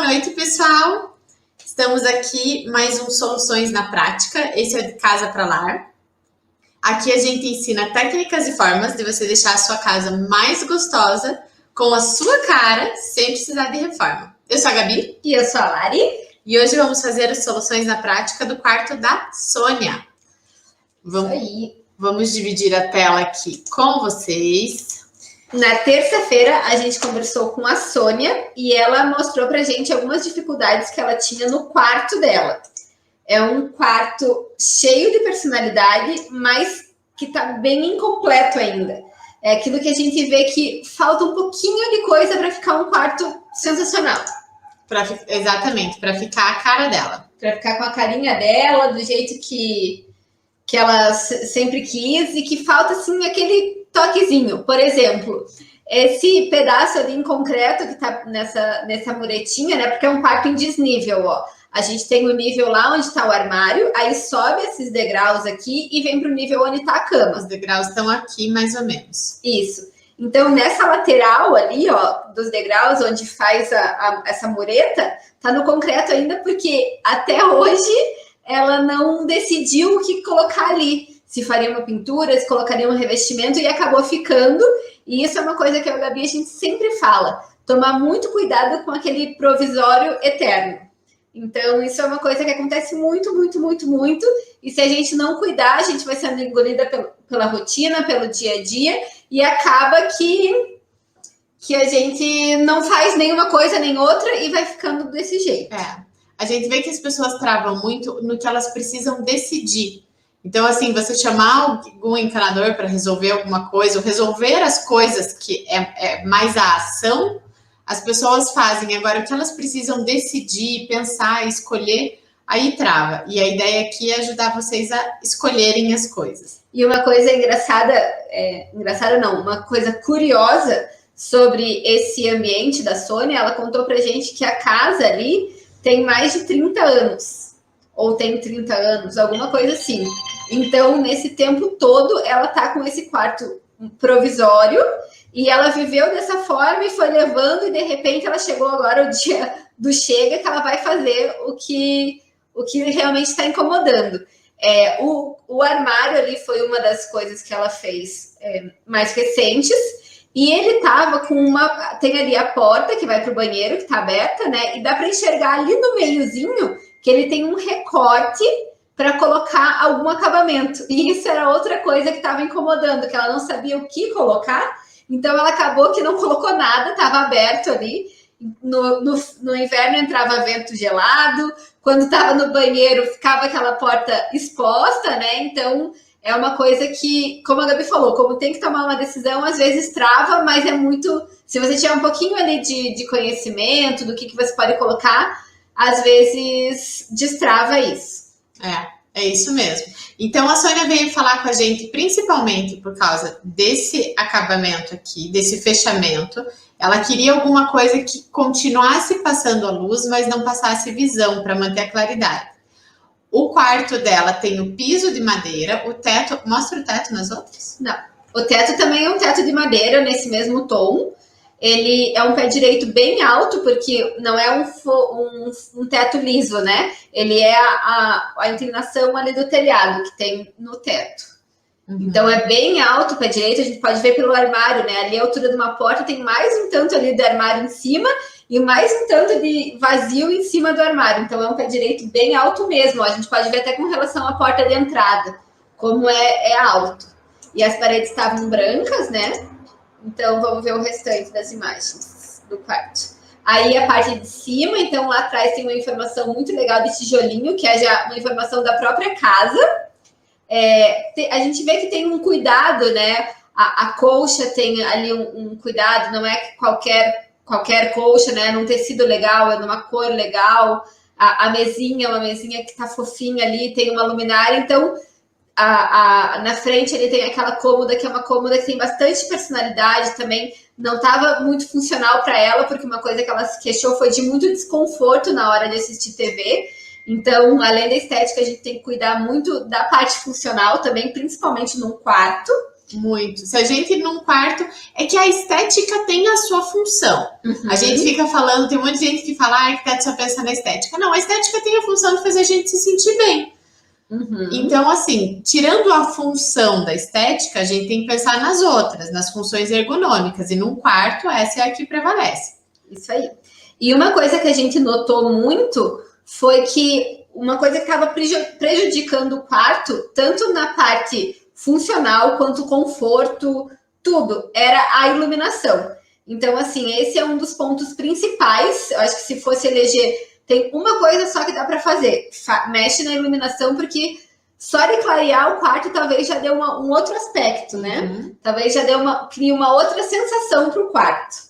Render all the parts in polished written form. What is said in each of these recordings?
noite, pessoal! Estamos aqui, mais um Soluções na Prática. Esse é de Casa para Lar. Aqui a gente ensina técnicas e formas de você deixar a sua casa mais gostosa, com a sua cara, sem precisar de reforma. Eu sou a Gabi. E eu sou a Lari. E hoje vamos fazer as soluções na prática do quarto da Sônia. Vamos dividir a tela aqui com vocês. Na terça-feira, a gente conversou com a Sônia e ela mostrou pra gente algumas dificuldades que ela tinha no quarto dela. É um quarto cheio de personalidade, mas que tá bem incompleto ainda. É aquilo que a gente vê que falta um pouquinho de coisa para ficar um quarto sensacional. Exatamente, para ficar a cara dela. Para ficar com a carinha dela, do jeito que ela sempre quis, e que falta, assim, aquele toquezinho. Por exemplo, esse pedaço ali em concreto que tá nessa muretinha, né? Porque é um quarto em desnível, ó. A gente tem o nível lá onde está o armário, aí sobe esses degraus aqui e vem para o nível onde está a cama. Os degraus estão aqui, mais ou menos. Isso. Então, nessa lateral ali, ó, dos degraus, onde faz essa mureta, tá no concreto ainda, porque até hoje ela não decidiu o que colocar ali. Se faria uma pintura, se colocaria um revestimento, e acabou ficando. E isso é uma coisa que eu e a Gabi, a gente sempre fala. Tomar muito cuidado com aquele provisório eterno. Então, isso é uma coisa que acontece muito, muito, muito, muito. E se a gente não cuidar, a gente vai sendo engolida pela rotina, pelo dia a dia. E acaba que a gente não faz nenhuma coisa nem outra e vai ficando desse jeito. A gente vê que as pessoas travam muito no que elas precisam decidir. Então, assim, você chamar algum encanador para resolver alguma coisa, ou resolver as coisas que é mais a ação, as pessoas fazem. Agora, o que elas precisam decidir, pensar, escolher, aí trava. E a ideia aqui é ajudar vocês a escolherem as coisas. E uma coisa uma coisa curiosa sobre esse ambiente da Sônia, ela contou pra gente que a casa ali tem mais de 30 anos. Ou tem 30 anos, alguma coisa assim. Então, nesse tempo todo, ela tá com esse quarto provisório e ela viveu dessa forma e foi levando, e de repente ela chegou agora o dia do chega, que ela vai fazer o que realmente está incomodando. O armário ali foi uma das coisas que ela fez mais recentes, e ele tava com tem ali a porta que vai para o banheiro, que tá aberta, né? E dá para enxergar ali no meiozinho que ele tem um recorte para colocar algum acabamento. E isso era outra coisa que estava incomodando, que ela não sabia o que colocar. Então ela acabou que não colocou nada, estava aberto ali. No inverno entrava vento gelado, quando estava no banheiro ficava aquela porta exposta, né? Então é uma coisa que, como a Gabi falou, como tem que tomar uma decisão, às vezes trava, mas é muito... Se você tiver um pouquinho ali de conhecimento do que você pode colocar, às vezes destrava isso. É isso mesmo. Então, a Sônia veio falar com a gente principalmente por causa desse acabamento aqui, desse fechamento. Ela queria alguma coisa que continuasse passando a luz, mas não passasse visão, para manter a claridade. O quarto dela tem o piso de madeira, o teto... Mostra o teto nas outras? Não. O teto também é um teto de madeira, nesse mesmo tom. Ele é um pé direito bem alto, porque não é um teto liso, né? Ele é a inclinação ali do telhado que tem no teto. Uhum. Então é bem alto o pé direito, a gente pode ver pelo armário, né? Ali a altura de uma porta tem mais um tanto ali de armário em cima e mais um tanto de vazio em cima do armário. Então é um pé direito bem alto mesmo, ó. A gente pode ver até com relação à porta de entrada, como é alto. E as paredes estavam brancas, né? Então, vamos ver o restante das imagens do quarto. Aí, a parte de cima, então, lá atrás tem uma informação muito legal de tijolinho, que é já uma informação da própria casa. A gente vê que tem um cuidado, né? A colcha tem ali um cuidado, não é qualquer colcha, né? Num tecido legal, é numa cor legal. A mesinha é uma mesinha que tá fofinha ali, tem uma luminária, então... na frente ele tem aquela cômoda, que é uma cômoda que tem bastante personalidade também. Não estava muito funcional para ela, porque uma coisa que ela se queixou foi de muito desconforto na hora de assistir TV. Então, além da estética, a gente tem que cuidar muito da parte funcional também, principalmente num quarto. Muito. Se a gente num quarto, é que a estética tem a sua função. A gente fica falando, tem muita gente que fala, arquiteto só pensa na estética. Não, a estética tem a função de fazer a gente se sentir bem. Então, assim, tirando a função da estética, a gente tem que pensar nas outras, nas funções ergonômicas. E num quarto, essa é a que prevalece. Isso aí. E uma coisa que a gente notou muito foi que uma coisa que estava prejudicando o quarto, tanto na parte funcional quanto conforto, tudo, era a iluminação. Então, assim, esse é um dos pontos principais. Eu acho que se fosse eleger, tem uma coisa só que dá para fazer. Mexe na iluminação, porque só de clarear o quarto talvez já dê um outro aspecto, né? Talvez já crie uma outra sensação para o quarto.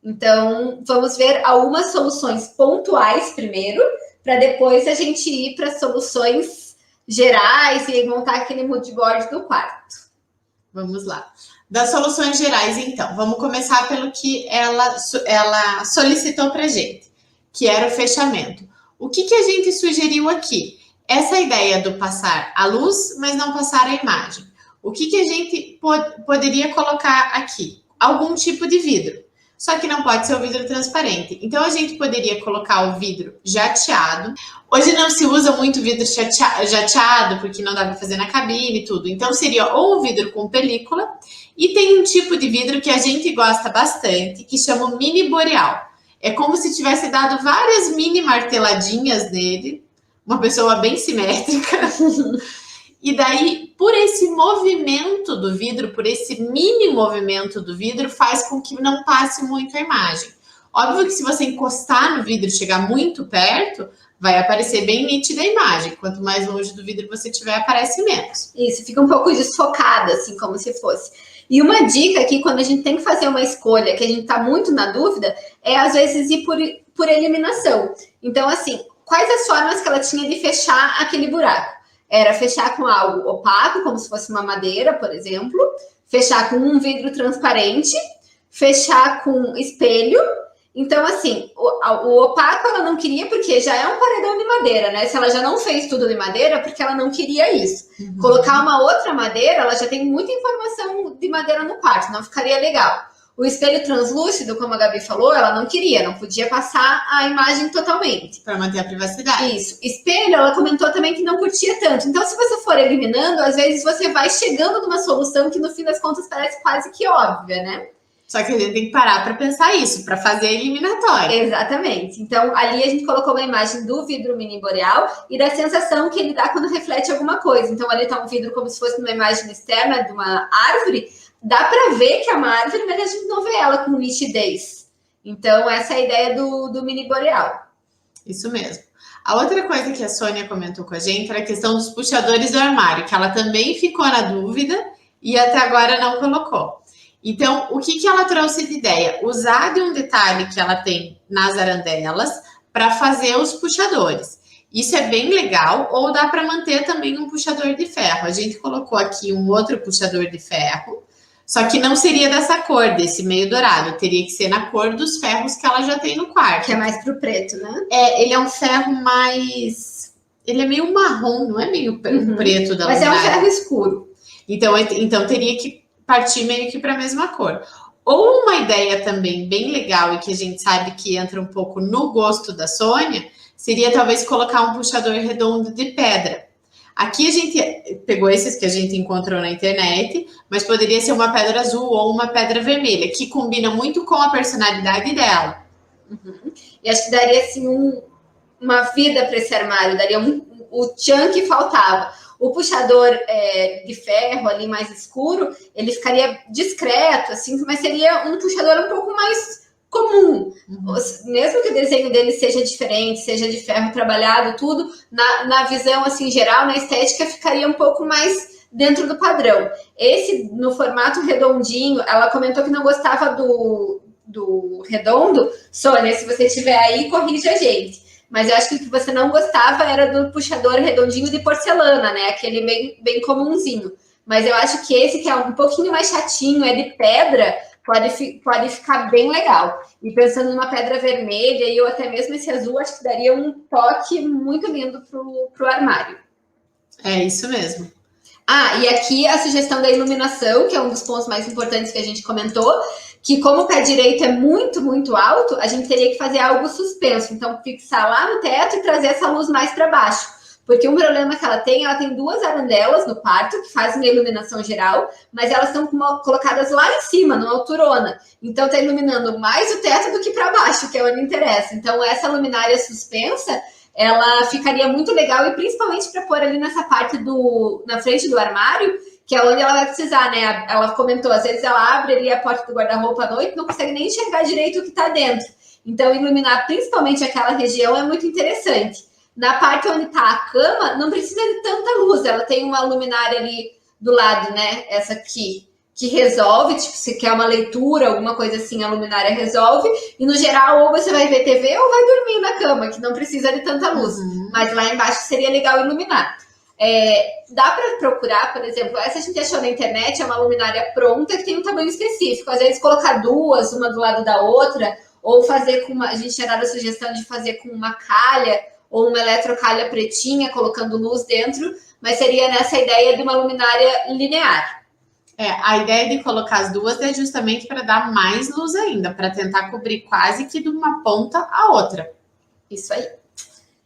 Então, vamos ver algumas soluções pontuais primeiro, para depois a gente ir para soluções gerais e montar aquele mood board do quarto. Vamos lá. Das soluções gerais, então, vamos começar pelo que ela solicitou para a gente, que era o fechamento. O que a gente sugeriu aqui? Essa ideia do passar a luz, mas não passar a imagem. O que a gente poderia colocar aqui? Algum tipo de vidro. Só que não pode ser o vidro transparente. Então, a gente poderia colocar o vidro jateado. Hoje não se usa muito vidro jateado, porque não dá para fazer na cabine e tudo. Então, seria ou o vidro com película. E tem um tipo de vidro que a gente gosta bastante, que chama mini boreal. É como se tivesse dado várias mini marteladinhas nele. Uma pessoa bem simétrica. E daí, por esse movimento do vidro, por esse mini movimento do vidro, faz com que não passe muito a imagem. Óbvio que se você encostar no vidro e chegar muito perto, vai aparecer bem nítida a imagem. Quanto mais longe do vidro você tiver, aparece menos. Isso, fica um pouco desfocada, assim, como se fosse. E uma dica aqui, quando a gente tem que fazer uma escolha, que a gente tá muito na dúvida, é às vezes ir por eliminação. Então, assim, quais as formas que ela tinha de fechar aquele buraco? Era fechar com algo opaco, como se fosse uma madeira, por exemplo, fechar com um vidro transparente, fechar com espelho. Então, assim, o opaco ela não queria porque já é um paredão de madeira, né? Se ela já não fez tudo de madeira, porque ela não queria isso. Colocar uma outra madeira, ela já tem muita informação de madeira no quarto, não ficaria legal. O espelho translúcido, como a Gabi falou, ela não queria, não podia passar a imagem totalmente. Para manter a privacidade. Isso. Espelho, ela comentou também que não curtia tanto. Então, se você for eliminando, às vezes você vai chegando numa solução que no fim das contas parece quase que óbvia, né? Só que a gente tem que parar para pensar isso, para fazer a eliminatória. Exatamente. Então, ali a gente colocou uma imagem do vidro mini boreal e da sensação que ele dá quando reflete alguma coisa. Então, ali está um vidro como se fosse uma imagem externa de uma árvore. Dá para ver que é uma árvore, mas a gente não vê ela com nitidez. Então, essa é a ideia do mini boreal. Isso mesmo. A outra coisa que a Sônia comentou com a gente era a questão dos puxadores do armário, que ela também ficou na dúvida e até agora não colocou. Então, o que ela trouxe de ideia? Usar de um detalhe que ela tem nas arandelas para fazer os puxadores. Isso é bem legal, ou dá para manter também um puxador de ferro. A gente colocou aqui um outro puxador de ferro, só que não seria dessa cor, desse meio dourado. Teria que ser na cor dos ferros que ela já tem no quarto. Que é mais pro preto, né? Ele é um ferro mais... Ele é meio marrom, não é meio preto da Mas é um ferro escuro. Então teria que partir meio que para a mesma cor. Ou uma ideia também bem legal e que a gente sabe que entra um pouco no gosto da Sônia, seria talvez colocar um puxador redondo de pedra. Aqui a gente pegou esses que a gente encontrou na internet, mas poderia ser uma pedra azul ou uma pedra vermelha, que combina muito com a personalidade dela. E acho que daria assim uma vida para esse armário, daria o tchan que faltava. O puxador de ferro ali mais escuro, ele ficaria discreto, assim, mas seria um puxador um pouco mais comum. Mesmo que o desenho dele seja diferente, seja de ferro trabalhado, tudo, na visão assim geral, na estética, ficaria um pouco mais dentro do padrão. Esse, no formato redondinho, ela comentou que não gostava do redondo. Sônia, se você tiver aí, corrija a gente. Mas eu acho que o que você não gostava era do puxador redondinho de porcelana, né? Aquele bem comunzinho. Mas eu acho que esse, que é um pouquinho mais chatinho, é de pedra, pode ficar bem legal. E pensando numa pedra vermelha, ou até mesmo esse azul, acho que daria um toque muito lindo pro armário. É isso mesmo. Ah, e aqui a sugestão da iluminação, que é um dos pontos mais importantes que a gente comentou, que como o pé direito é muito, muito alto, a gente teria que fazer algo suspenso. Então, fixar lá no teto e trazer essa luz mais para baixo. Porque um problema que ela tem duas arandelas no quarto, que fazem uma iluminação geral, mas elas estão colocadas lá em cima, numa alturona. Então, está iluminando mais o teto do que para baixo, que é onde interessa. Então, essa luminária suspensa, ela ficaria muito legal, e principalmente para pôr ali nessa parte na frente do armário, que é onde ela vai precisar, né? Ela comentou, às vezes ela abre ali a porta do guarda-roupa à noite e não consegue nem enxergar direito o que está dentro. Então, iluminar principalmente aquela região é muito interessante. Na parte onde está a cama, não precisa de tanta luz, ela tem uma luminária ali do lado, né? Essa aqui, que resolve, tipo, se quer uma leitura, alguma coisa assim, a luminária resolve. E no geral, ou você vai ver TV ou vai dormir na cama, que não precisa de tanta luz. Mas lá embaixo seria legal iluminar. Dá para procurar, por exemplo, essa a gente achou na internet, é uma luminária pronta que tem um tamanho específico. Às vezes colocar duas, uma do lado da outra, ou fazer com uma. A gente tinha dado a sugestão de fazer com uma calha ou uma eletrocalha pretinha, colocando luz dentro, mas seria nessa ideia de uma luminária linear. A ideia de colocar as duas é justamente para dar mais luz ainda, para tentar cobrir quase que de uma ponta à outra. Isso aí.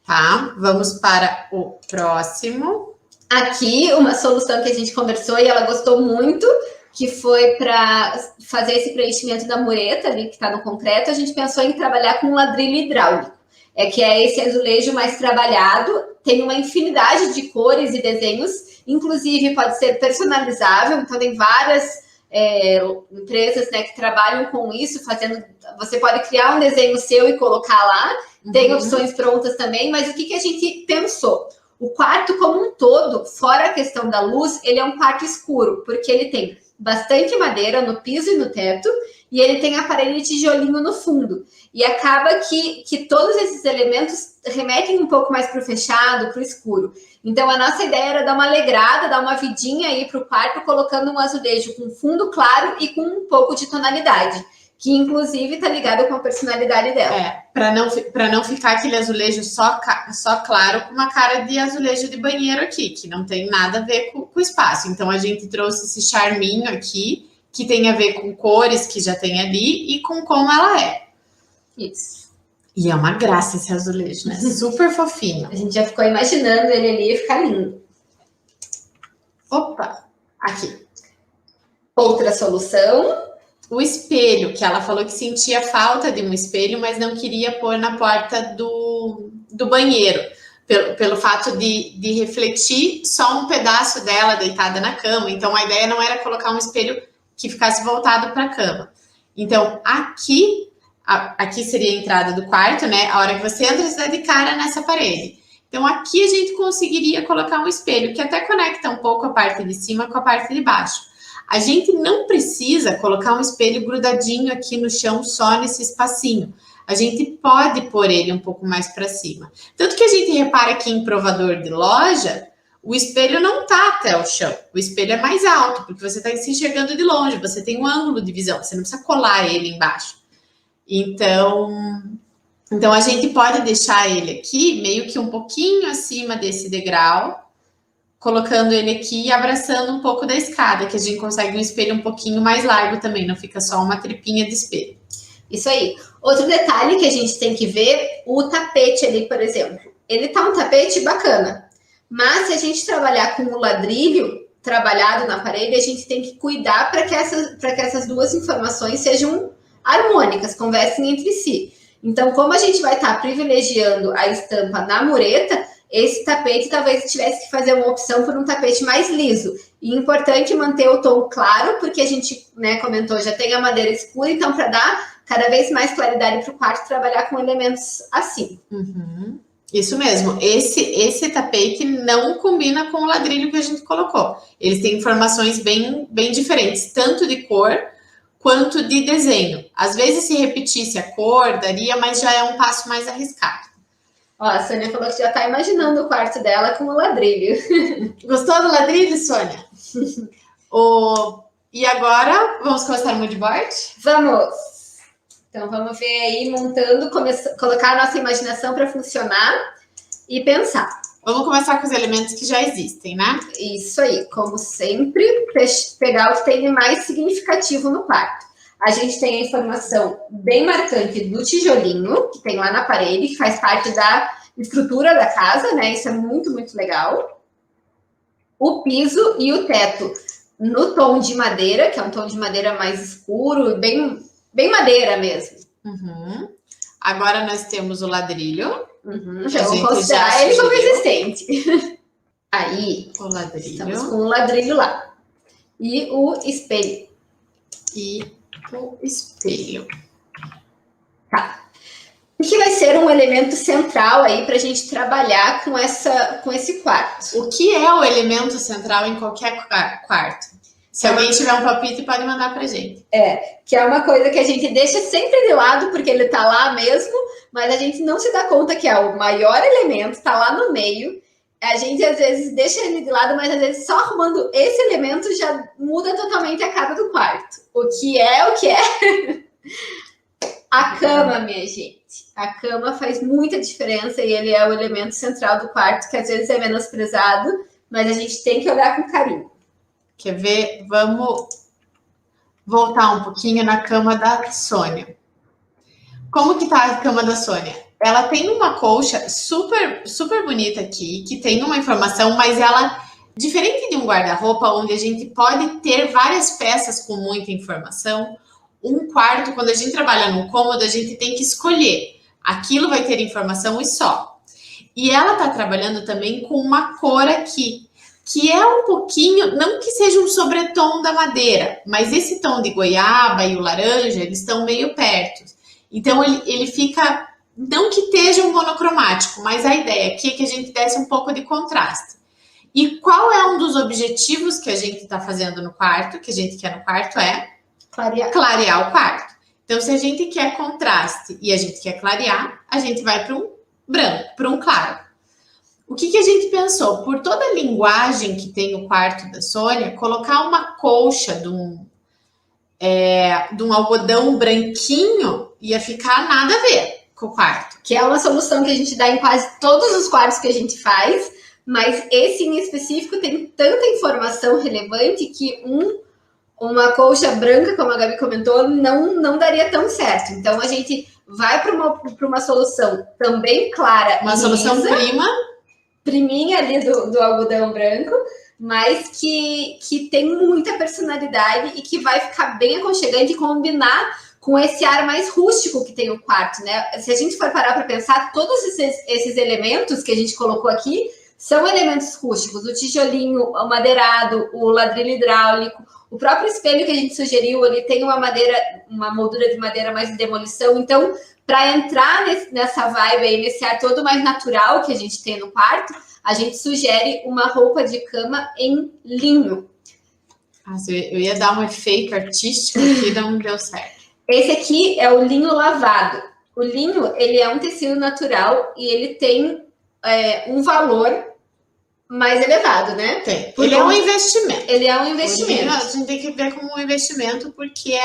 Tá, vamos para o próximo. Aqui, uma solução que a gente conversou e ela gostou muito, que foi para fazer esse preenchimento da mureta ali, que está no concreto, a gente pensou em trabalhar com ladrilho hidráulico. Que é esse azulejo mais trabalhado, tem uma infinidade de cores e desenhos, inclusive pode ser personalizável, então tem várias empresas, né, que trabalham com isso, você pode criar um desenho seu e colocar lá, tem opções prontas também, mas o que a gente pensou? O quarto como um todo, fora a questão da luz, ele é um quarto escuro, porque ele tem bastante madeira no piso e no teto, e ele tem a parede de tijolinho no fundo. E acaba que todos esses elementos remetem um pouco mais para o fechado, para o escuro. Então, a nossa ideia era dar uma alegrada, dar uma vidinha aí para o quarto, colocando um azulejo com fundo claro e com um pouco de tonalidade, que inclusive está ligado com a personalidade dela. Para não ficar aquele azulejo só claro com uma cara de azulejo de banheiro aqui, que não tem nada a ver com o espaço. Então, a gente trouxe esse charminho aqui, que tem a ver com cores que já tem ali e com como ela é. Isso. E é uma graça esse azulejo, né? Super fofinho. A gente já ficou imaginando ele ali e ficar lindo. Opa, aqui. Outra solução. O espelho, que ela falou que sentia falta de um espelho, mas não queria pôr na porta do banheiro. Pelo fato de refletir só um pedaço dela deitada na cama. Então, a ideia não era colocar um espelho que ficasse voltado para a cama. Então, aqui seria a entrada do quarto, né? A hora que você entra, você dá de cara nessa parede. Então, aqui a gente conseguiria colocar um espelho, que até conecta um pouco a parte de cima com a parte de baixo. A gente não precisa colocar um espelho grudadinho aqui no chão, só nesse espacinho. A gente pode pôr ele um pouco mais para cima. Tanto que a gente repara que em provador de loja, o espelho não tá até o chão. O espelho é mais alto, porque você está se enxergando de longe, você tem um ângulo de visão, você não precisa colar ele embaixo. Então a gente pode deixar ele aqui, meio que um pouquinho acima desse degrau, colocando ele aqui e abraçando um pouco da escada, que a gente consegue um espelho um pouquinho mais largo também, não fica só uma tripinha de espelho. Isso aí. Outro detalhe que a gente tem que ver, o tapete ali, por exemplo. Ele tá um tapete bacana, mas se a gente trabalhar com o ladrilho trabalhado na parede, a gente tem que cuidar para que essas duas informações sejam harmônicas, conversem entre si. Então, como a gente vai estar privilegiando a estampa na mureta, esse tapete talvez tivesse que fazer uma opção por um tapete mais liso. E importante manter o tom claro, porque a gente, né, comentou, já tem a madeira escura, então para dar cada vez mais claridade para o quarto, trabalhar com elementos assim. Isso mesmo. Esse tapete não combina com o ladrilho que a gente colocou. Eles têm informações bem, bem diferentes, tanto de cor quanto de desenho. Às vezes, se repetisse a cor, daria, mas já é um passo mais arriscado. Ó, a Sônia falou que já está imaginando o quarto dela com o ladrilho. Gostou do ladrilho, Sônia? E agora, vamos começar o moodboard? Vamos! Então, vamos ver aí, montando, colocar a nossa imaginação para funcionar e pensar. Vamos começar com os elementos que já existem, né? Isso aí, como sempre, pegar o que tem de mais significativo no quarto. A gente tem a informação bem marcante do tijolinho, que tem lá na parede, que faz parte da estrutura da casa, né? Isso é muito, muito legal. O piso e o teto no tom de madeira, que é um tom de madeira mais escuro, bem madeira mesmo. Uhum. Agora nós temos o ladrilho. Já vou considerar ele como resistente. Aí, o ladrilho. Estamos com o ladrilho lá. E o espelho. E o espelho. Tá. O que vai ser um elemento central aí para a gente trabalhar com esse quarto? O que é o elemento central em qualquer quarto? Se alguém tiver um palpite, pode mandar pra gente. Que é uma coisa que a gente deixa sempre de lado, porque ele tá lá mesmo, mas a gente não se dá conta que é o maior elemento, tá lá no meio. A gente, às vezes, deixa ele de lado, mas, às vezes, só arrumando esse elemento já muda totalmente a cara do quarto. O que é? A cama, minha gente. A cama faz muita diferença e ele é o elemento central do quarto, que, às vezes, é menosprezado, mas a gente tem que olhar com carinho. Quer ver? Vamos voltar um pouquinho na cama da Sônia. Como que tá a cama da Sônia? Ela tem uma colcha super, super bonita aqui, que tem uma informação, mas ela, diferente de um guarda-roupa, onde a gente pode ter várias peças com muita informação, um quarto, quando a gente trabalha num cômodo, a gente tem que escolher. Aquilo vai ter informação e só. E ela tá trabalhando também com uma cor aqui, que é um pouquinho, não que seja um sobretom da madeira, mas esse tom de goiaba e o laranja, eles estão meio perto. Então, ele fica, não que esteja um monocromático, mas a ideia aqui é que a gente desse um pouco de contraste. E qual é um dos objetivos que a gente está fazendo no quarto, que a gente quer no quarto, é clarear o quarto. Então, se a gente quer contraste e a gente quer clarear, a gente vai para um branco, para um claro. O que a gente pensou? Por toda a linguagem que tem o quarto da Sônia, colocar uma colcha de um algodão branquinho ia ficar nada a ver com o quarto. Que é uma solução que a gente dá em quase todos os quartos que a gente faz, mas esse em específico tem tanta informação relevante que uma colcha branca, como a Gabi comentou, não daria tão certo. Então a gente vai para uma solução também clara. Uma solução priminha ali do algodão branco, mas que tem muita personalidade e que vai ficar bem aconchegante e combinar com esse ar mais rústico que tem o quarto, né? Se a gente for parar para pensar, todos esses elementos que a gente colocou aqui são elementos rústicos. O tijolinho, o madeirado, o ladrilho hidráulico, o próprio espelho que a gente sugeriu, ele tem uma moldura de madeira mais de demolição. Então, para entrar nessa vibe aí, nesse ar todo mais natural que a gente tem no quarto, a gente sugere uma roupa de cama em linho. Eu ia dar um efeito artístico aqui, não deu certo. Esse aqui é o linho lavado. O linho, ele é um tecido natural e ele tem um valor mais elevado, né? Tem. Ele é um investimento. Ele é um investimento. A gente tem que ver como um investimento porque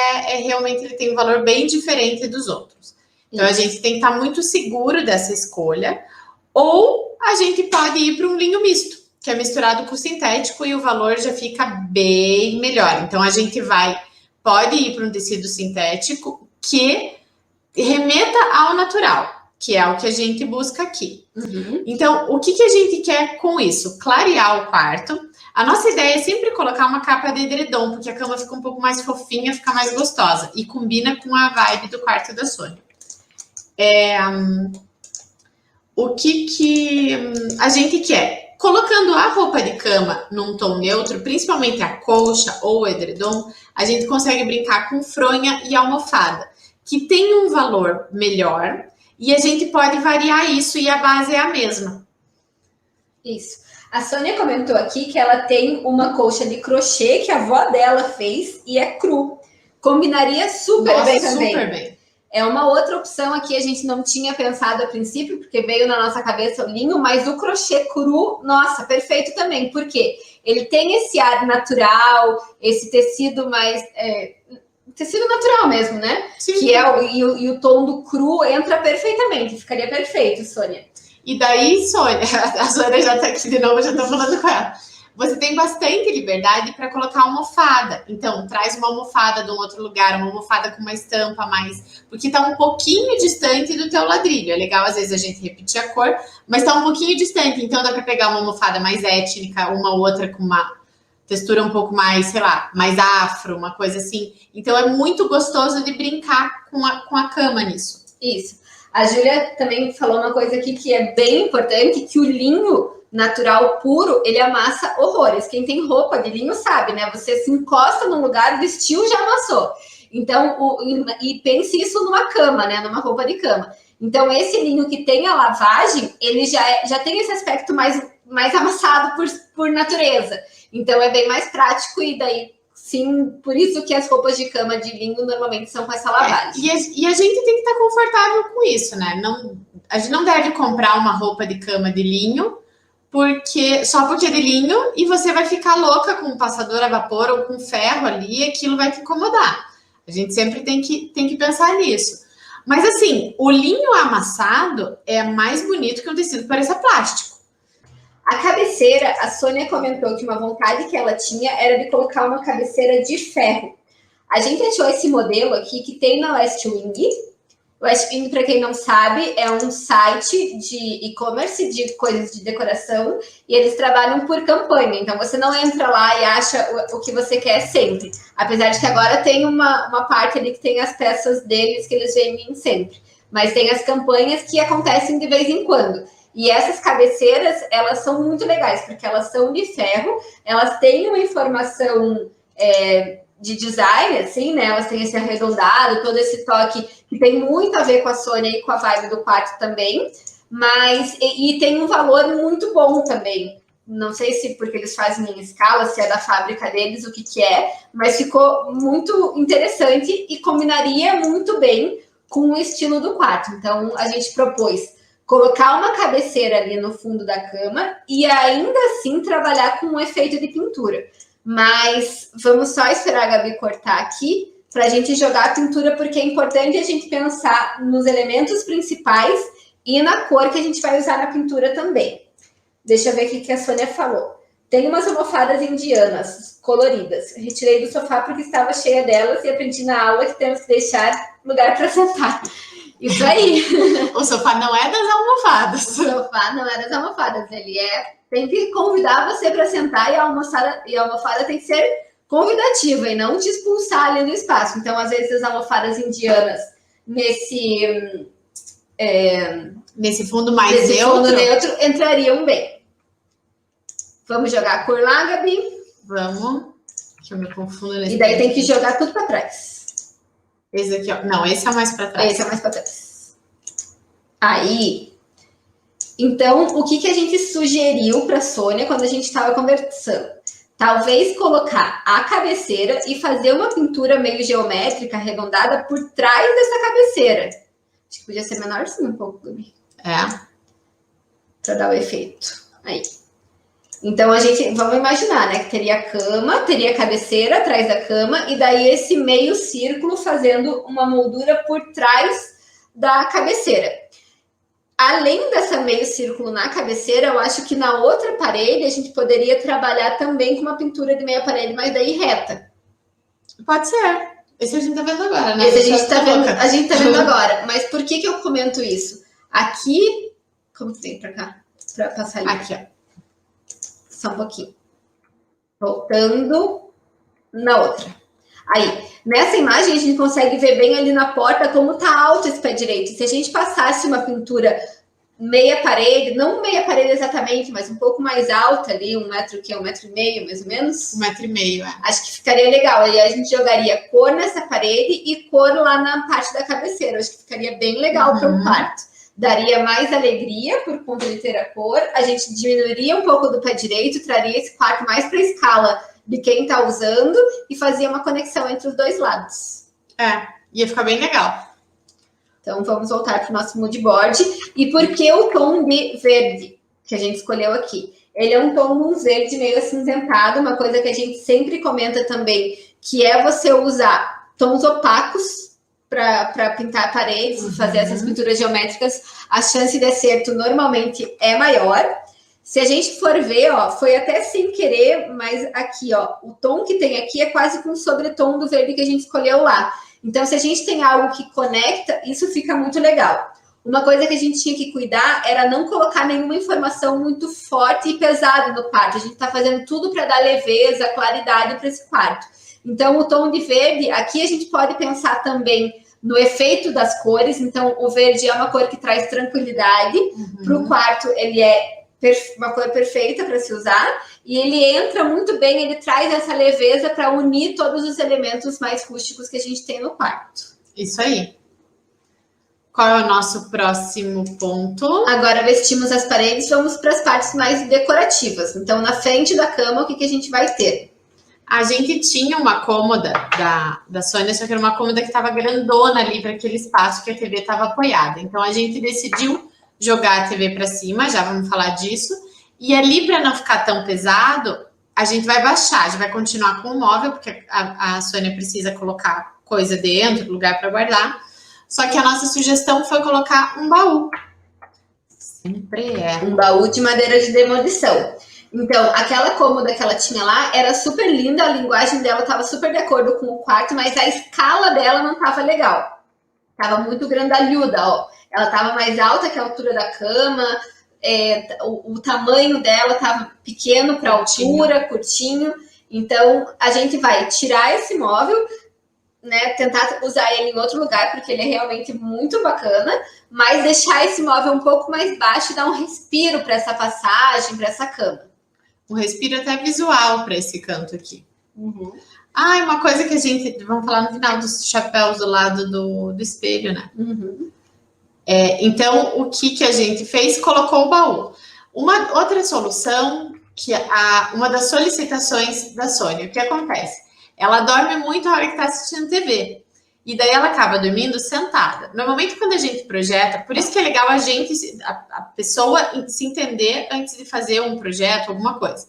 realmente ele tem um valor bem diferente dos outros. Então, a gente tem que estar muito seguro dessa escolha. Ou a gente pode ir para um linho misto, que é misturado com sintético e o valor já fica bem melhor. Então, a gente pode ir para um tecido sintético que remeta ao natural, que é o que a gente busca aqui. Uhum. Então, o que a gente quer com isso? Clarear o quarto. A nossa ideia é sempre colocar uma capa de edredom, porque a cama fica um pouco mais fofinha, fica mais gostosa. E combina com a vibe do quarto da Sônia. O que a gente quer? Colocando a roupa de cama num tom neutro, principalmente a colcha ou o edredom, a gente consegue brincar com fronha e almofada, que tem um valor melhor, e a gente pode variar isso e a base é a mesma. Isso. A Sônia comentou aqui que ela tem uma colcha de crochê que a avó dela fez e é cru. Combinaria super bem também. Super bem. É uma outra opção aqui, a gente não tinha pensado a princípio, porque veio na nossa cabeça o linho, mas o crochê cru, nossa, perfeito também. Por quê? Ele tem esse ar natural, esse tecido mais... tecido natural mesmo, né? Sim. Que e o tom do cru entra perfeitamente, ficaria perfeito, Sônia. E daí, Sônia, a Sônia já tá aqui de novo, já tô falando com ela. Você tem bastante liberdade para colocar almofada. Então, traz uma almofada de um outro lugar, uma almofada com uma estampa mais... Porque tá um pouquinho distante do teu ladrilho. É legal, às vezes, a gente repetir a cor, mas tá um pouquinho distante. Então, dá para pegar uma almofada mais étnica, uma outra com uma textura um pouco mais, sei lá, mais afro, uma coisa assim. Então, é muito gostoso de brincar com a cama nisso. Isso. A Júlia também falou uma coisa aqui que é bem importante, que o linho natural puro, ele amassa horrores. Quem tem roupa de linho sabe, né? Você se encosta num lugar, vestiu, já amassou. Então, e pense isso numa cama, né? Numa roupa de cama. Então, esse linho que tem a lavagem, ele já tem esse aspecto mais amassado por natureza. Então, é bem mais prático e daí, sim, por isso que as roupas de cama de linho normalmente são com essa lavagem. E a gente tem que estar confortável com isso, né? A gente não deve comprar uma roupa de cama de linho só porque é de linho e você vai ficar louca com um passador a vapor ou com ferro ali e aquilo vai te incomodar. A gente sempre tem que pensar nisso. Mas assim, o linho amassado é mais bonito que um tecido que pareça plástico. A cabeceira, a Sônia comentou que uma vontade que ela tinha era de colocar uma cabeceira de ferro. A gente achou esse modelo aqui que tem na West Wing. West Wing, para quem não sabe, é um site de e-commerce de coisas de decoração e eles trabalham por campanha. Então, você não entra lá e acha o que você quer sempre. Apesar de que agora tem uma parte ali que tem as peças deles que eles vendem sempre. Mas tem as campanhas que acontecem de vez em quando. E essas cabeceiras, elas são muito legais, porque elas são de ferro, elas têm uma informação de design, assim, né? Elas têm esse arredondado, todo esse toque que tem muito a ver com a Sônia e com a vibe do quarto também, mas e tem um valor muito bom também. Não sei se porque eles fazem em escala, se é da fábrica deles, o que é, mas ficou muito interessante e combinaria muito bem com o estilo do quarto. Então, a gente propôs colocar uma cabeceira ali no fundo da cama e ainda assim trabalhar com um efeito de pintura. Mas vamos só esperar a Gabi cortar aqui para a gente jogar a pintura, porque é importante a gente pensar nos elementos principais e na cor que a gente vai usar na pintura também. Deixa eu ver o que a Sônia falou. Tem umas almofadas indianas coloridas. Eu retirei do sofá porque estava cheia delas e aprendi na aula que temos que deixar lugar para sentar. Isso aí. O sofá não é das almofadas. O sofá não é das almofadas. Ele tem que convidar você para sentar e a almofada tem que ser convidativa e não te expulsar ali do espaço. Então, às vezes, as almofadas indianas nesse fundo mais neutro entrariam bem. Vamos jogar a cor lá, Gabi? Vamos. Que eu me confundo nesse. E daí tem que jogar tudo para trás. Esse aqui, ó. Não, esse é mais para trás. Esse é mais para trás. Aí, então, o que a gente sugeriu para a Sônia quando a gente estava conversando? Talvez colocar a cabeceira e fazer uma pintura meio geométrica, arredondada, por trás dessa cabeceira. Acho que podia ser menorzinho um pouco, Gabi. Para dar o efeito. Aí. Então, vamos imaginar, né? Que teria a cama, teria a cabeceira atrás da cama, e daí esse meio círculo fazendo uma moldura por trás da cabeceira. Além dessa meio círculo na cabeceira, eu acho que na outra parede a gente poderia trabalhar também com uma pintura de meia parede, mas daí reta. Pode ser. Esse a gente tá vendo agora, né? Esse a gente tá vendo agora. Mas por que eu comento isso? Aqui... Como que tem pra cá? Pra passar ali. Aqui, ó. Só um pouquinho. Voltando na outra. Aí, nessa imagem, a gente consegue ver bem ali na porta como tá alto esse pé direito. Se a gente passasse uma pintura meia parede, não meia parede exatamente, mas um pouco mais alta ali, 1 metro, que é 1,5 metro, mais ou menos? 1,5 metro, Acho que ficaria legal. Aí a gente jogaria cor nessa parede e cor lá na parte da cabeceira. Acho que ficaria bem legal para o quarto. Daria mais alegria por conta de ter a cor. A gente diminuiria um pouco do pé direito, traria esse quarto mais para a escala de quem está usando e fazia uma conexão entre os dois lados. Ia ficar bem legal. Então, vamos voltar para o nosso mood board. E por que o tom de verde que a gente escolheu aqui? Ele é um tom verde meio acinzentado, uma coisa que a gente sempre comenta também, que é você usar tons opacos para pintar paredes, fazer essas pinturas geométricas, a chance de acerto normalmente é maior. Se a gente for ver, ó, foi até sem querer, mas aqui, ó, o tom que tem aqui é quase com o sobretom do verde que a gente escolheu lá. Então, se a gente tem algo que conecta, isso fica muito legal. Uma coisa que a gente tinha que cuidar era não colocar nenhuma informação muito forte e pesada no quarto. A gente está fazendo tudo para dar leveza, claridade para esse quarto. Então, o tom de verde, aqui a gente pode pensar também no efeito das cores. Então, o verde é uma cor que traz tranquilidade. Para o quarto, ele é uma cor perfeita para se usar. E ele entra muito bem, ele traz essa leveza para unir todos os elementos mais rústicos que a gente tem no quarto. Isso aí. Qual é o nosso próximo ponto? Agora vestimos as paredes, vamos para as partes mais decorativas. Então, na frente da cama, o que a gente vai ter? A gente tinha uma cômoda da Sônia, só que era uma cômoda que estava grandona ali para aquele espaço que a TV estava apoiada. Então, a gente decidiu jogar a TV para cima, já vamos falar disso. E ali, para não ficar tão pesado, a gente vai baixar, a gente vai continuar com o móvel, porque a Sônia precisa colocar coisa dentro, lugar para guardar. Só que a nossa sugestão foi colocar um baú. Sempre é. Um baú de madeira de demolição. Então, aquela cômoda que ela tinha lá era super linda, a linguagem dela estava super de acordo com o quarto, mas a escala dela não estava legal. Estava muito grandalhuda, ó. Ela estava mais alta que a altura da cama, o tamanho dela estava pequeno para a altura, curtinho. Então, a gente vai tirar esse móvel, né, tentar usar ele em outro lugar, porque ele é realmente muito bacana, mas deixar esse móvel um pouco mais baixo e dar um respiro para essa passagem, para essa cama. Um respiro até visual para esse canto aqui. Uma coisa que a gente... Vamos falar no final dos chapéus do lado do espelho, né? Então, o que a gente fez? Colocou o baú. Uma outra solução, uma das solicitações da Sônia, o que acontece? Ela dorme muito a hora que está assistindo TV. E daí ela acaba dormindo sentada. Normalmente, quando a gente projeta, por isso que é legal a pessoa se entender antes de fazer um projeto, alguma coisa.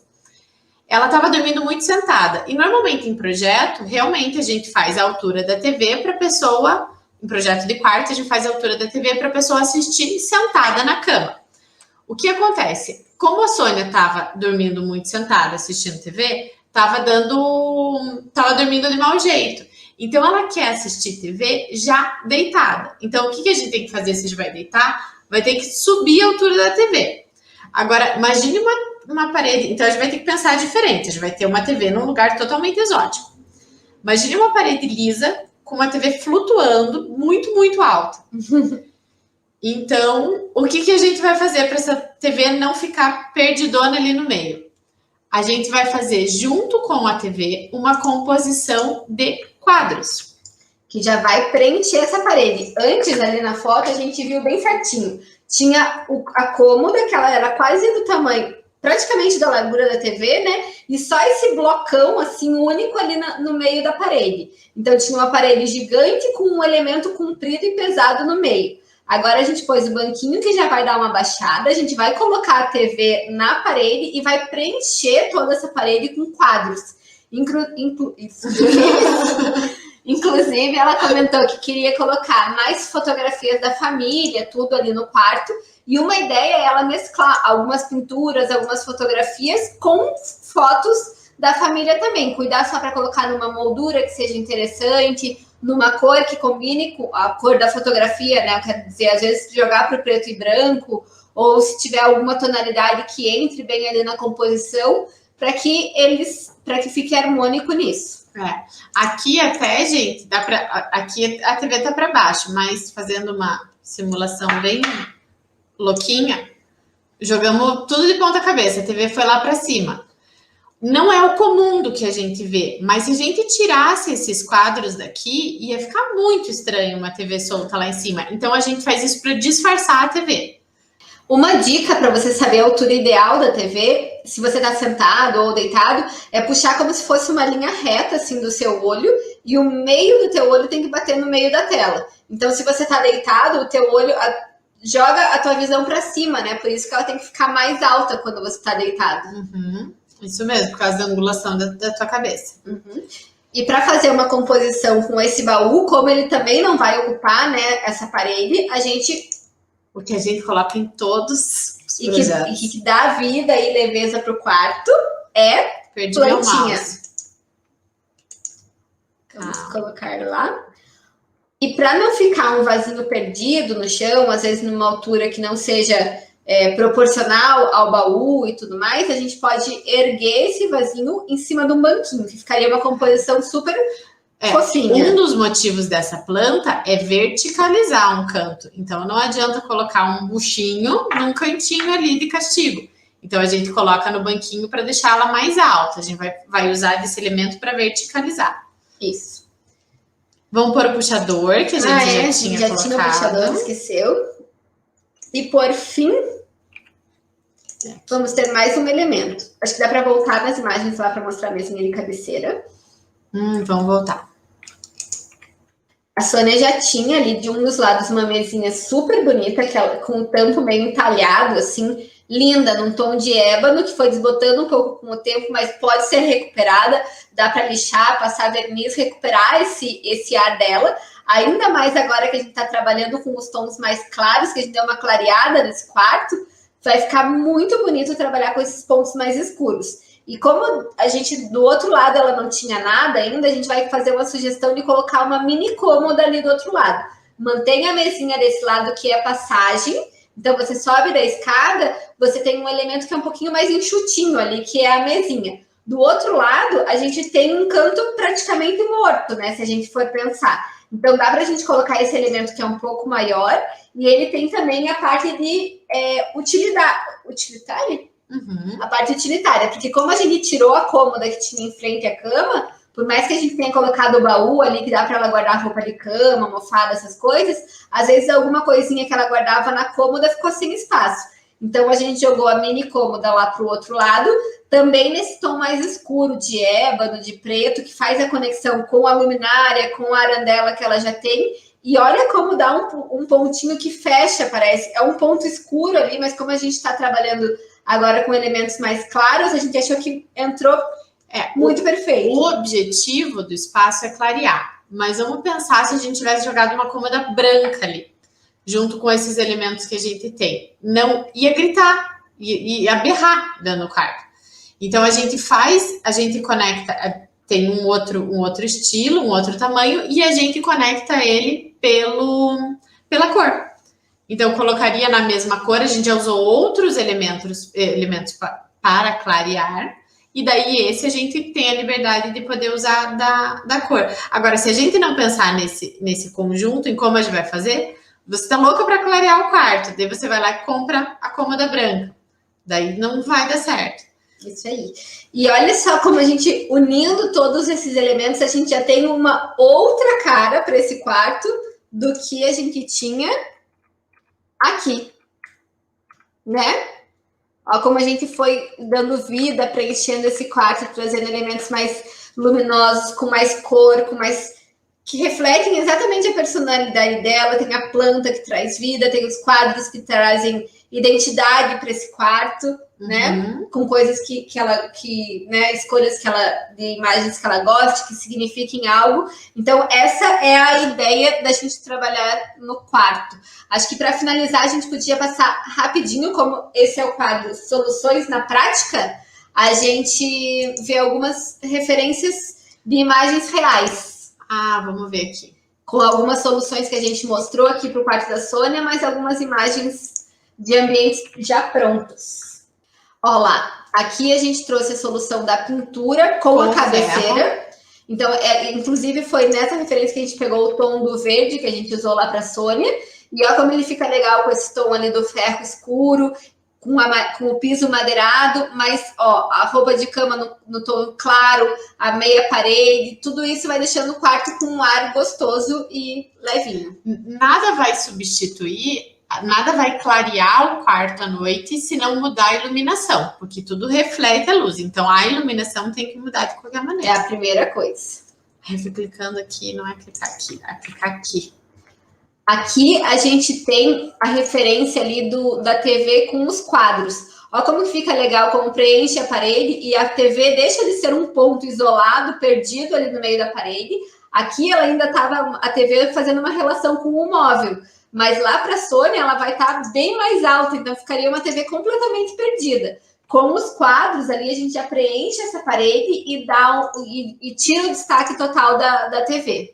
Ela estava dormindo muito sentada. E normalmente em projeto, realmente a gente faz a altura da TV para a pessoa, em projeto de quarto, a gente faz a altura da TV para a pessoa assistir sentada na cama. O que acontece? Como a Sônia estava dormindo muito sentada, assistindo TV, estava dormindo de mau jeito. Então, ela quer assistir TV já deitada. Então, o que a gente tem que fazer se a gente vai deitar? Vai ter que subir a altura da TV. Agora, imagine uma parede. Então, a gente vai ter que pensar diferente. A gente vai ter uma TV num lugar totalmente exótico. Imagine uma parede lisa com uma TV flutuando muito, muito alta. Então, o que a gente vai fazer para essa TV não ficar perdidona ali no meio? A gente vai fazer, junto com a TV, uma composição de quadros. Que já vai preencher essa parede. Antes, ali na foto, a gente viu bem certinho. Tinha a cômoda, que ela era quase do tamanho, praticamente da largura da TV, né? E só esse blocão, assim, único ali no meio da parede. Então, tinha uma parede gigante com um elemento comprido e pesado no meio. Agora, a gente pôs o banquinho, que já vai dar uma baixada. A gente vai colocar a TV na parede e vai preencher toda essa parede com quadros. Inclusive, ela comentou que queria colocar mais fotografias da família, tudo ali no quarto. E uma ideia é ela mesclar algumas pinturas, algumas fotografias com fotos da família também. Cuidar só para colocar numa moldura que seja interessante, numa cor que combine com a cor da fotografia, né? Quer dizer, às vezes jogar para o preto e branco, ou se tiver alguma tonalidade que entre bem ali na composição, para que fique harmônico nisso. Aqui até, gente, aqui a TV tá para baixo, mas fazendo uma simulação bem louquinha, jogamos tudo de ponta cabeça, a TV foi lá para cima. Não é o comum do que a gente vê, mas se a gente tirasse esses quadros daqui, ia ficar muito estranho uma TV solta lá em cima. Então, a gente faz isso para disfarçar a TV. Uma dica para você saber a altura ideal da TV, se você está sentado ou deitado, é puxar como se fosse uma linha reta, assim, do seu olho, e o meio do teu olho tem que bater no meio da tela. Então, se você está deitado, o teu olho joga a tua visão para cima, né? Por isso que ela tem que ficar mais alta quando você está deitado. Isso mesmo, por causa da angulação da tua cabeça. E para fazer uma composição com esse baú, como ele também não vai ocupar, né, essa parede, a gente... O que a gente coloca em todos os e projetos. que dá vida e leveza para o quarto é Perdi meu plantinha. mouse. Vamos colocar lá. E para não ficar um vasinho perdido no chão, às vezes numa altura que não seja proporcional ao baú e tudo mais, a gente pode erguer esse vasinho em cima de um banquinho, que ficaria uma composição super fofinha. Um dos motivos dessa planta é verticalizar um canto. Então não adianta colocar um buchinho num cantinho ali de castigo. Então a gente coloca no banquinho para deixar ela mais alta. A gente vai usar desse elemento para verticalizar. Isso. Vamos pôr o puxador, que a gente já tinha colocado. Tinha o puxador, esqueceu. E por fim, vamos ter mais um elemento. Acho que dá para voltar nas imagens lá para mostrar a mesinha de cabeceira. Vamos voltar. A Sônia já tinha ali de um dos lados uma mesinha super bonita, com o tampo meio entalhado, assim, linda, num tom de ébano, que foi desbotando um pouco com o tempo, mas pode ser recuperada. Dá para lixar, passar verniz, recuperar esse ar dela. Ainda mais agora que a gente está trabalhando com os tons mais claros, que a gente deu uma clareada nesse quarto, vai ficar muito bonito trabalhar com esses pontos mais escuros. E como a gente, do outro lado, ela não tinha nada ainda, a gente vai fazer uma sugestão de colocar uma mini cômoda ali do outro lado. Mantenha a mesinha desse lado, que é passagem. Então, você sobe da escada, você tem um elemento que é um pouquinho mais enxutinho ali, que é a mesinha. Do outro lado, a gente tem um canto praticamente morto, né? Se a gente for pensar. Então, dá para a gente colocar esse elemento que é um pouco maior. E ele tem também a parte de utilitária? Uhum. A parte utilitária. Porque como a gente tirou a cômoda que tinha em frente à cama, por mais que a gente tenha colocado o baú ali, que dá para ela guardar roupa de cama, almofada, essas coisas, às vezes alguma coisinha que ela guardava na cômoda ficou sem espaço. Então, a gente jogou a mini cômoda lá para o outro lado, também nesse tom mais escuro, de ébano, de preto, que faz a conexão com a luminária, com a arandela que ela já tem. E olha como dá um pontinho que fecha, parece. É um ponto escuro ali, mas como a gente está trabalhando agora com elementos mais claros, a gente achou que entrou muito perfeito. O objetivo do espaço é clarear. Mas vamos pensar se a gente tivesse jogado uma cômoda branca ali, junto com esses elementos que a gente tem. Não ia gritar, ia berrar dentro do quarto. Então a gente conecta, tem um outro estilo, um outro tamanho, e a gente conecta ele pela cor. Então colocaria na mesma cor, a gente já usou outros elementos para clarear, e daí esse a gente tem a liberdade de poder usar da cor. Agora, se a gente não pensar nesse conjunto, em como a gente vai fazer, você tá louca para clarear o quarto, daí você vai lá e compra a cômoda branca. Daí não vai dar certo. Isso aí. E olha só como a gente, unindo todos esses elementos, a gente já tem uma outra cara para esse quarto do que a gente tinha aqui, né? Olha como a gente foi dando vida, preenchendo esse quarto, trazendo elementos mais luminosos, com mais cor, que refletem exatamente a personalidade dela. Tem a planta que traz vida, tem os quadros que trazem identidade para esse quarto, né? Com coisas né, escolhas de imagens que ela goste, que signifiquem algo. Então, essa é a ideia da gente trabalhar no quarto. Acho que para finalizar, a gente podia passar rapidinho, como esse é o quadro Soluções na Prática, a gente vê algumas referências de imagens reais. Vamos ver aqui. Com algumas soluções que a gente mostrou aqui para o quarto da Sônia, mas algumas imagens de ambientes já prontos. Olha lá, aqui a gente trouxe a solução da pintura com a cabeceira. Então, inclusive foi nessa referência que a gente pegou o tom do verde que a gente usou lá para a Sônia. E olha como ele fica legal com esse tom ali do ferro escuro, com o piso madeirado, mas ó, a roupa de cama no tom claro, a meia parede, tudo isso vai deixando o quarto com um ar gostoso e levinho. Nada vai substituir, nada vai clarear o quarto à noite se não mudar a iluminação, porque tudo reflete a luz. Então a iluminação tem que mudar de qualquer maneira. É a primeira coisa. Eu fui clicando aqui, não é clicar aqui, é clicar aqui. Aqui a gente tem a referência ali da TV com os quadros. Olha como fica legal, como preenche a parede e a TV deixa de ser um ponto isolado, perdido ali no meio da parede. Aqui ela ainda estava, a TV fazendo uma relação com o móvel, mas lá para a Sony ela vai estar bem mais alta, então ficaria uma TV completamente perdida. Com os quadros ali a gente já preenche essa parede e tira o destaque total da TV.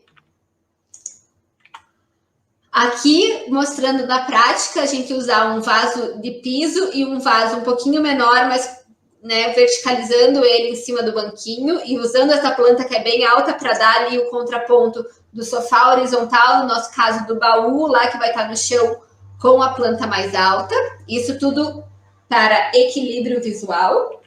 Aqui, mostrando na prática, a gente usar um vaso de piso e um vaso um pouquinho menor, mas né, verticalizando ele em cima do banquinho e usando essa planta que é bem alta para dar ali o contraponto do sofá horizontal, no nosso caso do baú lá que vai estar no chão com a planta mais alta. Isso tudo para equilíbrio visual.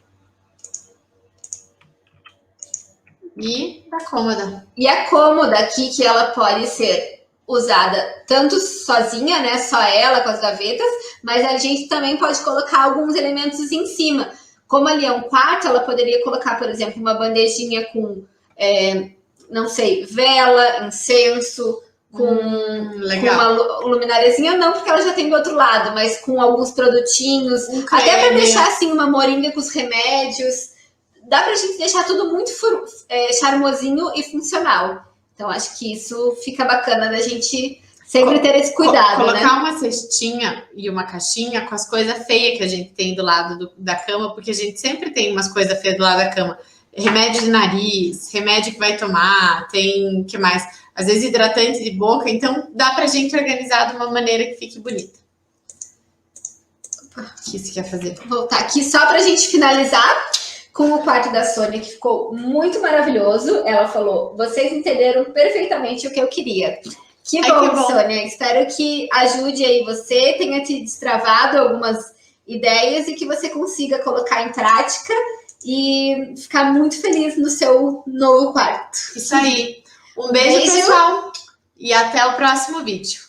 E a cômoda. E a cômoda aqui, que ela pode ser usada tanto sozinha, né, só ela com as gavetas, mas a gente também pode colocar alguns elementos em cima. Como ali é um quarto, ela poderia colocar, por exemplo, uma bandejinha com, não sei, vela, incenso, com uma luminariazinha, não porque ela já tem do outro lado, mas com alguns produtinhos, até para deixar assim uma moringa com os remédios. Dá pra gente deixar tudo muito charmosinho e funcional. Então, acho que isso fica bacana da gente sempre ter esse cuidado, colocar uma cestinha e uma caixinha com as coisas feias que a gente tem do lado da cama, porque a gente sempre tem umas coisas feias do lado da cama. Remédio de nariz, remédio que vai tomar, tem, que mais? Às vezes hidratante de boca, então dá pra gente organizar de uma maneira que fique bonita. O que você quer fazer? Vou voltar aqui só pra gente finalizar com o quarto da Sônia, que ficou muito maravilhoso. Ela falou, vocês entenderam perfeitamente o que eu queria. Que bom, Sônia. Espero que ajude aí você, tenha te destravado algumas ideias e que você consiga colocar em prática e ficar muito feliz no seu novo quarto. Isso aí. Um beijo, pessoal. E até o próximo vídeo.